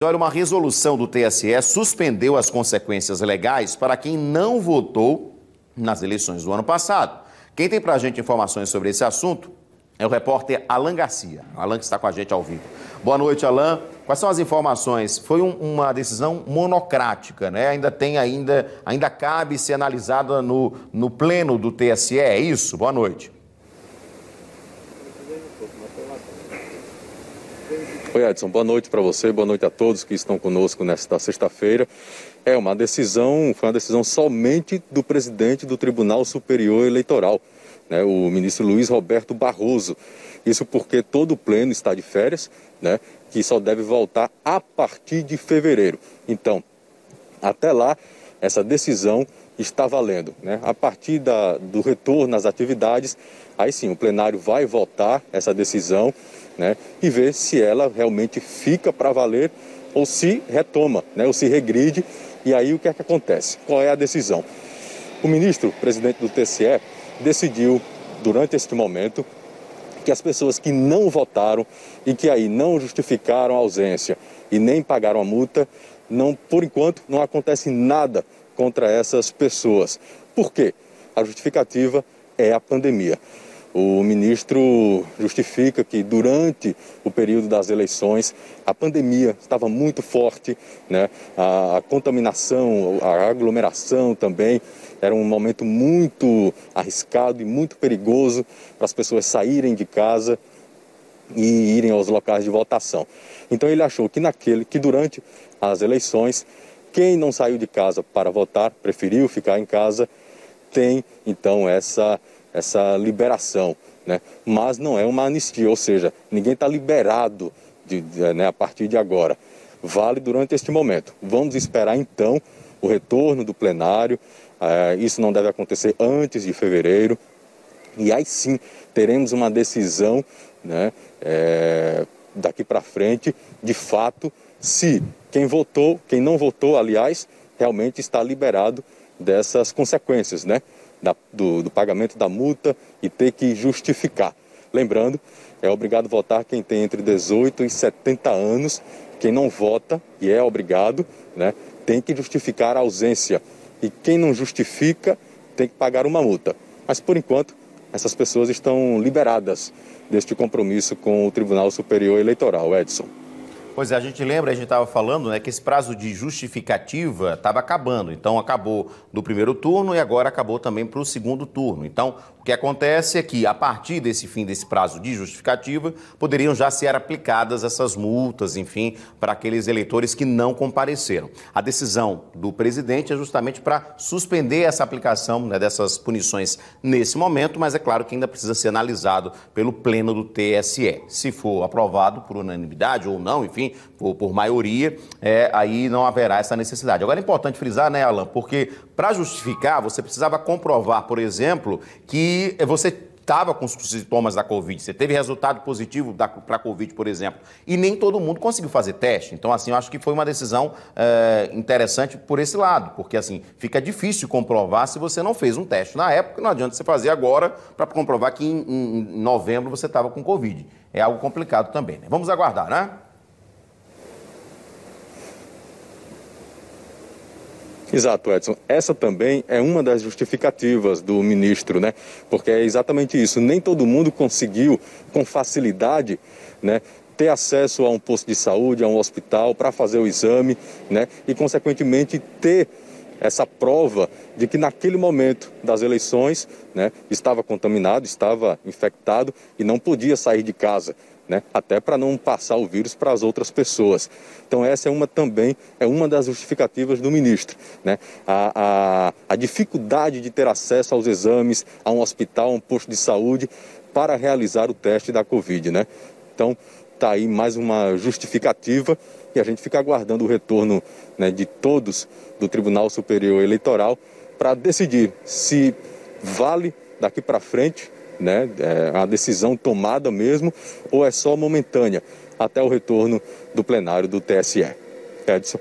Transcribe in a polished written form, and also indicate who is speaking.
Speaker 1: Olha, uma resolução do TSE suspendeu as consequências legais para quem não votou nas eleições do ano passado. Quem tem pra gente informações sobre esse assunto é o repórter Alan Garcia. Alan que está com a gente ao vivo. Boa noite, Alan. Quais são as informações? Foi uma decisão monocrática, né? Ainda cabe ser analisada no pleno do TSE, é isso? Boa noite.
Speaker 2: Oi, Edson, boa noite para você, boa noite a todos que estão conosco nesta sexta-feira. Foi uma decisão somente do presidente do Tribunal Superior Eleitoral, né, o ministro Luiz Roberto Barroso. Isso porque todo o pleno está de férias, né, que só deve voltar a partir de fevereiro. Então, até lá, essa decisão está valendo, né? A partir do retorno às atividades, aí sim, o plenário vai votar essa decisão, né, e ver se ela realmente fica para valer ou se retoma, né, ou se regride. E aí o que é que acontece? Qual é a decisão? O ministro, presidente do TSE, decidiu, durante este momento, que as pessoas que não votaram e que aí não justificaram a ausência e nem pagaram a multa, por enquanto, não acontece nada contra essas pessoas. Por quê? A justificativa é a pandemia. O ministro justifica que durante o período das eleições a pandemia estava muito forte, né? A contaminação, a aglomeração também era um momento muito arriscado e muito perigoso para as pessoas saírem de casa e irem aos locais de votação. Então ele achou que durante as eleições, quem não saiu de casa para votar, preferiu ficar em casa, tem então essa liberação, né? Mas não é uma anistia, ou seja, ninguém está liberado né, a partir de agora. Vale durante este momento. Vamos esperar então o retorno do plenário. Isso não deve acontecer antes de fevereiro. E aí sim teremos uma decisão, né, daqui para frente, de fato, se quem não votou, aliás, realmente está liberado dessas consequências, né? Do pagamento da multa e ter que justificar. Lembrando, é obrigado a votar quem tem entre 18 e 70 anos. Quem não vota e é obrigado, né, tem que justificar a ausência. E quem não justifica tem que pagar uma multa. Mas, por enquanto, essas pessoas estão liberadas deste compromisso com o Tribunal Superior Eleitoral, Edson.
Speaker 1: Pois é, a gente estava falando, né, que esse prazo de justificativa estava acabando. Então, acabou do primeiro turno e agora acabou também para o segundo turno. Então, o que acontece é que, a partir desse fim desse prazo de justificativa, poderiam já ser aplicadas essas multas, enfim, para aqueles eleitores que não compareceram. A decisão do presidente é justamente para suspender essa aplicação, né, dessas punições nesse momento, mas é claro que ainda precisa ser analisado pelo pleno do TSE. Se for aprovado por unanimidade ou não, enfim, por maioria, aí não haverá essa necessidade. Agora é importante frisar, né, Alan, porque para justificar você precisava comprovar, por exemplo, que você estava com os sintomas da Covid, você teve resultado positivo para a Covid, por exemplo, e nem todo mundo conseguiu fazer teste. Então, assim, eu acho que foi uma decisão interessante por esse lado, porque, assim, fica difícil comprovar se você não fez um teste na época, não adianta você fazer agora para comprovar que em novembro você estava com Covid. É algo complicado também, né? Vamos aguardar, né?
Speaker 2: Exato, Edson. Essa também é uma das justificativas do ministro, né? Porque é exatamente isso. Nem todo mundo conseguiu, com facilidade, né, ter acesso a um posto de saúde, a um hospital, para fazer o exame, né? E, consequentemente, ter essa prova de que naquele momento das eleições, né, estava contaminado, estava infectado e não podia sair de casa, né, até para não passar o vírus para as outras pessoas. Então essa também é uma das justificativas do ministro, né? A dificuldade de ter acesso aos exames, a um hospital, a um posto de saúde para realizar o teste da Covid, né? Então está aí mais uma justificativa e a gente fica aguardando o retorno, né, de todos do Tribunal Superior Eleitoral para decidir se vale daqui para frente, né, a decisão tomada mesmo, ou é só momentânea, até o retorno do plenário do TSE. Edson.